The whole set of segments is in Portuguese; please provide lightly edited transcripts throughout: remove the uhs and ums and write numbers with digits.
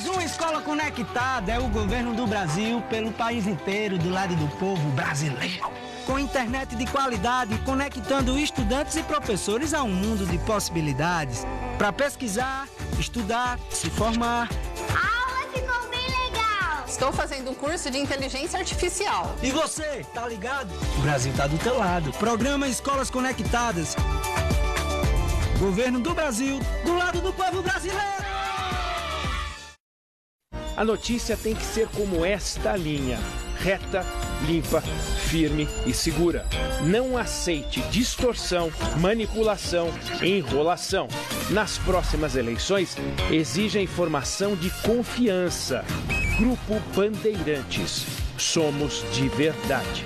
Mais uma escola conectada é o governo do Brasil pelo país inteiro, do lado do povo brasileiro. Com internet de qualidade, conectando estudantes e professores a um mundo de possibilidades. Para pesquisar, estudar, se formar. A aula ficou bem legal! Estou fazendo um curso de inteligência artificial. E você, tá ligado? O Brasil tá do teu lado. Programa Escolas Conectadas. Governo do Brasil, do lado do povo brasileiro. A notícia tem que ser como esta linha: reta, limpa, firme e segura. Não aceite distorção, manipulação, enrolação. Nas próximas eleições, exija informação de confiança. Grupo Bandeirantes. Somos de verdade.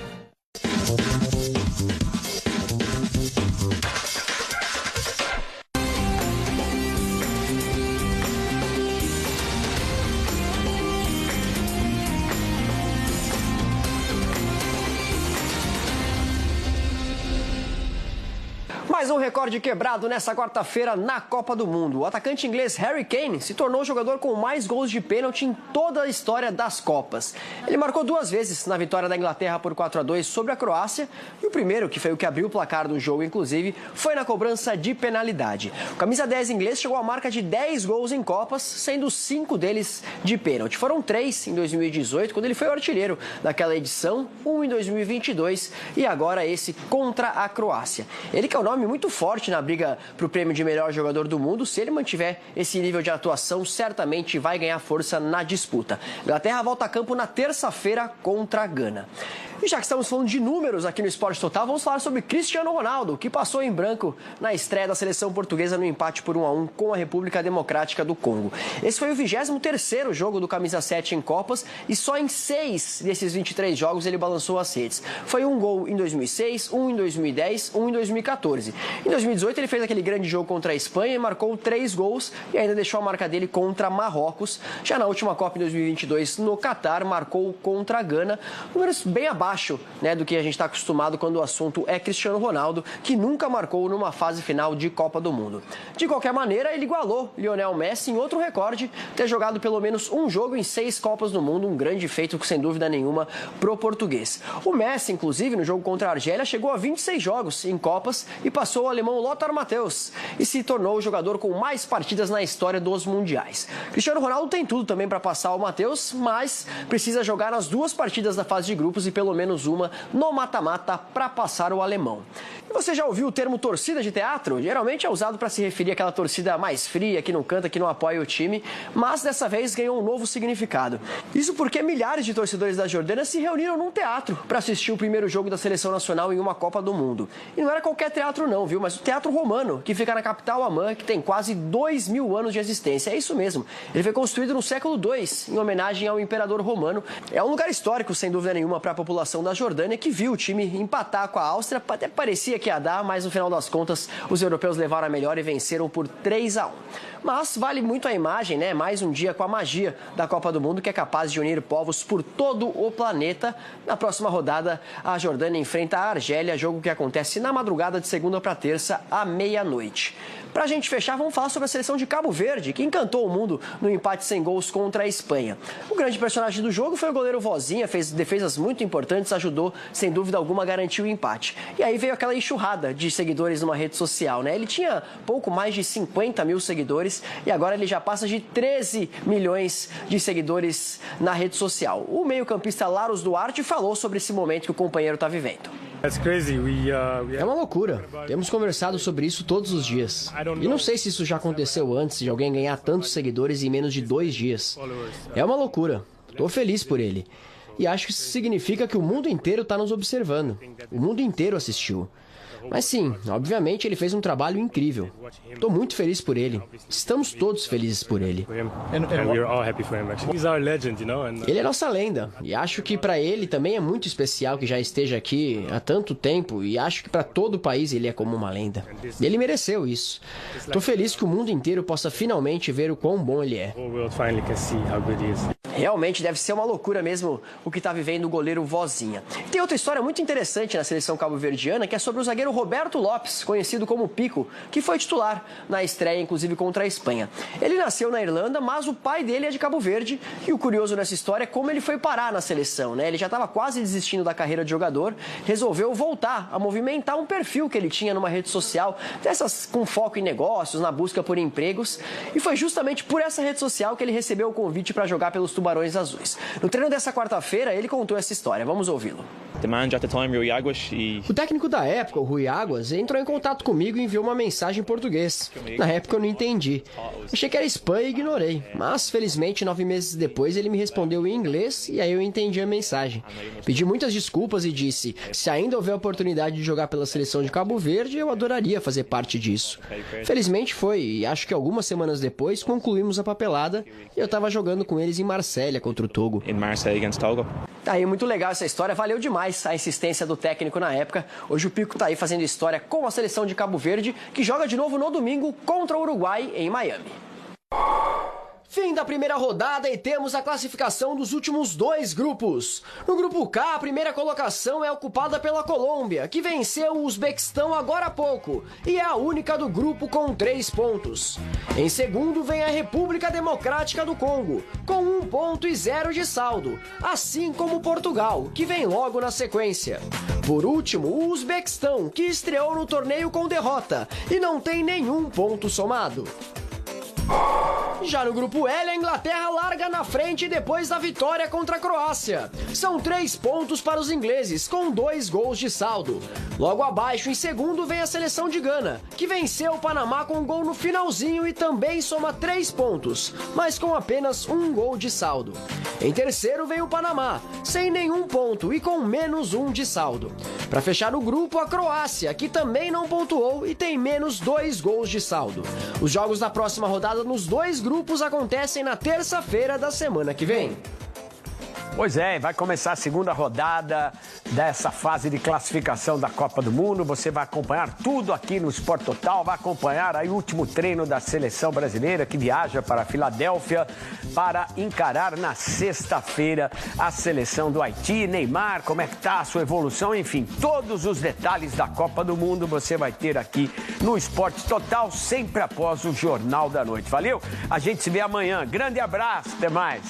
Mais um recorde quebrado nessa quarta-feira na Copa do Mundo. O atacante inglês Harry Kane se tornou o jogador com mais gols de pênalti em toda a história das Copas. Ele marcou 2 vezes na vitória da Inglaterra por 4-2 sobre a Croácia, e o primeiro, que foi o que abriu o placar do jogo, inclusive, foi na cobrança de penalidade. O camisa 10 inglês chegou à marca de 10 gols em Copas, sendo 5 deles de pênalti. Foram 3 em 2018, quando ele foi o artilheiro daquela edição, 1 em 2022 e agora esse contra a Croácia. Ele que é o nome muito forte na briga para o prêmio de melhor jogador do mundo. Se ele mantiver esse nível de atuação, certamente vai ganhar força na disputa. A Inglaterra volta a campo na terça-feira contra a Gana. E já que estamos falando de números aqui no Esporte Total, vamos falar sobre Cristiano Ronaldo, que passou em branco na estreia da seleção portuguesa no empate por 1-1 com a República Democrática do Congo. Esse foi o 23º jogo do camisa 7 em Copas e só em 6 desses 23 jogos ele balançou as redes. Foi 1 gol em 2006, 1 em 2010, 1 em 2014. Em 2018 ele fez aquele grande jogo contra a Espanha e marcou 3 gols e ainda deixou a marca dele contra Marrocos. Já na última Copa em 2022 no Catar, marcou contra a Gana. Números bem abaixo, né, do que a gente está acostumado quando o assunto é Cristiano Ronaldo, que nunca marcou numa fase final de Copa do Mundo. De qualquer maneira, ele igualou Lionel Messi em outro recorde, ter jogado pelo menos um jogo em 6 Copas do Mundo, um grande feito, sem dúvida nenhuma, pro português. O Messi, inclusive, no jogo contra a Argélia, chegou a 26 jogos em Copas e passou o alemão Lothar Matthäus e se tornou o jogador com mais partidas na história dos mundiais. Cristiano Ronaldo tem tudo também para passar o Matthäus, mas precisa jogar nas 2 partidas da fase de grupos e pelo menos uma no mata-mata para passar o alemão. E você já ouviu o termo torcida de teatro? Geralmente é usado para se referir àquela torcida mais fria, que não canta, que não apoia o time, mas dessa vez ganhou um novo significado. Isso porque milhares de torcedores da Jordânia se reuniram num teatro para assistir o primeiro jogo da seleção nacional em uma Copa do Mundo. E não era qualquer teatro não, viu? Mas o Teatro Romano, que fica na capital Amman, que tem quase 2000 anos de existência. É isso mesmo. Ele foi construído no século II, em homenagem ao imperador romano. É um lugar histórico, sem dúvida nenhuma, para a população da Jordânia, que viu o time empatar com a Áustria. Até parecia que ia dar, mas no final das contas, os europeus levaram a melhor e venceram por 3-1. Mas vale muito a imagem, né? Mais um dia com a magia da Copa do Mundo, que é capaz de unir povos por todo o planeta. Na próxima rodada, a Jordânia enfrenta a Argélia, jogo que acontece na madrugada de segunda para terça, à meia-noite. Para a gente fechar, vamos falar sobre a seleção de Cabo Verde, que encantou o mundo no empate sem gols contra a Espanha. O grande personagem do jogo foi o goleiro Vozinha, fez defesas muito importantes, ajudou, sem dúvida alguma, a garantir o empate. E aí veio aquela enxurrada de seguidores numa rede social, né? Ele tinha pouco mais de 50 mil seguidores e agora ele já passa de 13 milhões de seguidores na rede social. O meio-campista Laros Duarte falou sobre esse momento que o companheiro está vivendo. É uma loucura. Temos conversado sobre isso todos os dias. E não sei se isso já aconteceu antes de alguém ganhar tantos seguidores em menos de 2 dias. É uma loucura. Estou feliz por ele. E acho que isso significa que o mundo inteiro está nos observando. O mundo inteiro assistiu. Mas sim, obviamente ele fez um trabalho incrível. Estou muito feliz por ele. Estamos todos felizes por ele. Ele é nossa lenda. E acho que para ele também é muito especial que já esteja aqui há tanto tempo. E acho que para todo o país ele é como uma lenda. Ele mereceu isso. Estou feliz que o mundo inteiro possa finalmente ver o quão bom ele é. Realmente deve ser uma loucura mesmo o que está vivendo o goleiro Vozinha. Tem outra história muito interessante na seleção cabo-verdiana, que é sobre o zagueiro Roberto Lopes, conhecido como Pico, que foi titular na estreia, inclusive contra a Espanha. Ele nasceu na Irlanda, mas o pai dele é de Cabo Verde, e o curioso nessa história é como ele foi parar na seleção, né? Ele já estava quase desistindo da carreira de jogador, resolveu voltar a movimentar um perfil que ele tinha numa rede social, dessas com foco em negócios, na busca por empregos, e foi justamente por essa rede social que ele recebeu o convite para jogar pelos Tubarões Azuis. No treino dessa quarta-feira, ele contou essa história. Vamos ouvi-lo. O técnico da época, o Rui Águas, entrou em contato comigo e enviou uma mensagem em português. Na época eu não entendi. Achei que era spam e ignorei. Mas, felizmente, 9 meses depois ele me respondeu em inglês e aí eu entendi a mensagem. Pedi muitas desculpas e disse, se ainda houver oportunidade de jogar pela seleção de Cabo Verde, eu adoraria fazer parte disso. Felizmente foi, e acho que algumas semanas depois concluímos a papelada e eu estava jogando com eles em Marsella contra o Togo. Aí, muito legal essa história, valeu demais a insistência do técnico na época. Hoje o Pico tá aí fazendo história com a seleção de Cabo Verde, que joga de novo no domingo contra o Uruguai em Miami. Fim da primeira rodada e temos a classificação dos últimos 2 grupos. No grupo K, a primeira colocação é ocupada pela Colômbia, que venceu o Uzbequistão agora há pouco, e é a única do grupo com 3 pontos. Em segundo vem a República Democrática do Congo, com 1 ponto e 0 de saldo, assim como Portugal, que vem logo na sequência. Por último, o Uzbequistão, que estreou no torneio com derrota e não tem nenhum ponto somado. Já no grupo L, a Inglaterra larga na frente depois da vitória contra a Croácia. São 3 pontos para os ingleses, com 2 gols de saldo. Logo abaixo, em segundo, vem a seleção de Gana, que venceu o Panamá com um gol no finalzinho e também soma 3 pontos, mas com apenas 1 gol de saldo. Em terceiro vem o Panamá, sem nenhum ponto e com menos 1 de saldo. Para fechar o grupo, a Croácia, que também não pontuou e tem menos 2 gols de saldo. Os jogos da próxima rodada nos 2 grupos acontecem na terça-feira da semana que vem. Pois é, vai começar a segunda rodada dessa fase de classificação da Copa do Mundo. Você vai acompanhar tudo aqui no Sport Total, vai acompanhar aí o último treino da seleção brasileira que viaja para a Filadélfia para encarar na sexta-feira a seleção do Haiti. Neymar, como é que tá a sua evolução? Enfim, todos os detalhes da Copa do Mundo você vai ter aqui no Sport Total, sempre após o Jornal da Noite. Valeu? A gente se vê amanhã. Grande abraço, até mais.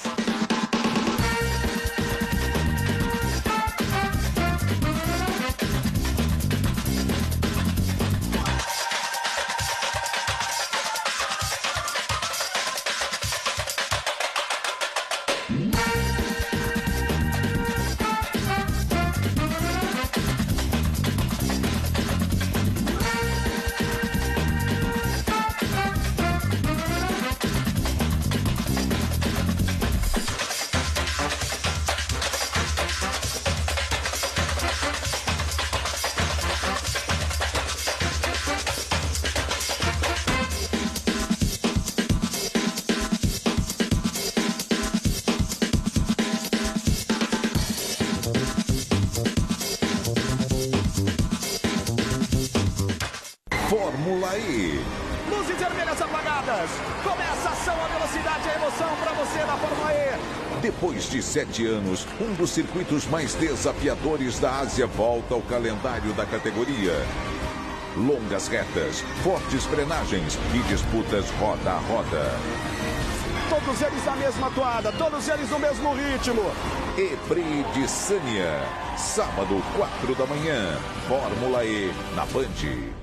Fórmula E. Luzes vermelhas apagadas. Começa a ação, a velocidade, a emoção para você na Fórmula E. Depois de 7 anos, um dos circuitos mais desafiadores da Ásia volta ao calendário da categoria. Longas retas, fortes frenagens e disputas roda a roda. Todos eles na mesma toada, todos eles no mesmo ritmo. E-Prix de Sanya, sábado, 4 da manhã. Fórmula E na Band.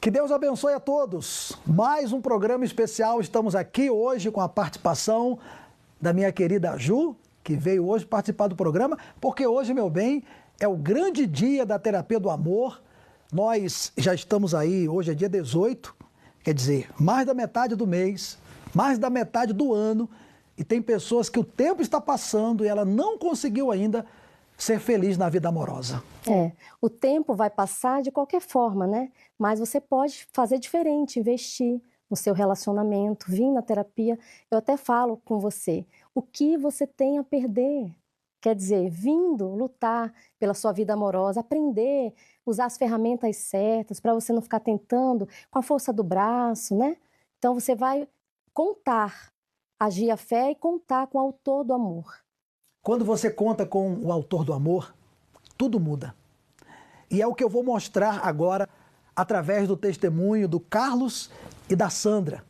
Que Deus abençoe a todos. Mais um programa especial. Estamos aqui hoje com a participação da minha querida Ju, que veio hoje participar do programa, porque hoje, meu bem, é o grande dia da terapia do amor. Nós já estamos aí, hoje é dia 18, quer dizer, mais da metade do mês. mais da metade do ano, e tem pessoas que o tempo está passando e ela não conseguiu ainda ser feliz na vida amorosa. O tempo vai passar de qualquer forma, né? Mas você pode fazer diferente, investir no seu relacionamento, vir na terapia. Eu até falo com você, o que você tem a perder? Quer dizer, vindo lutar pela sua vida amorosa, aprender, usar as ferramentas certas para você não ficar tentando com a força do braço, né? Então você vai contar, agir a fé e contar com o autor do amor. Quando você conta com o autor do amor, tudo muda. E é o que eu vou mostrar agora através do testemunho do Carlos e da Sandra.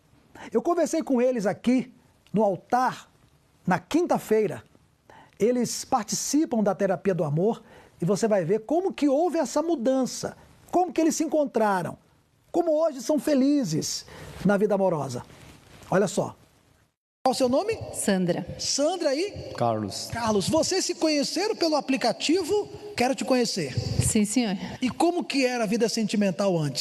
Eu conversei com eles aqui no altar na quinta-feira. Eles participam da terapia do amor e você vai ver como que houve essa mudança, como que eles se encontraram, como hoje são felizes na vida amorosa. Olha só. Qual o seu nome? Sandra. Sandra e? Carlos. Carlos, vocês se conheceram pelo aplicativo Quero Te Conhecer? Sim, senhor. E como que era a vida sentimental antes?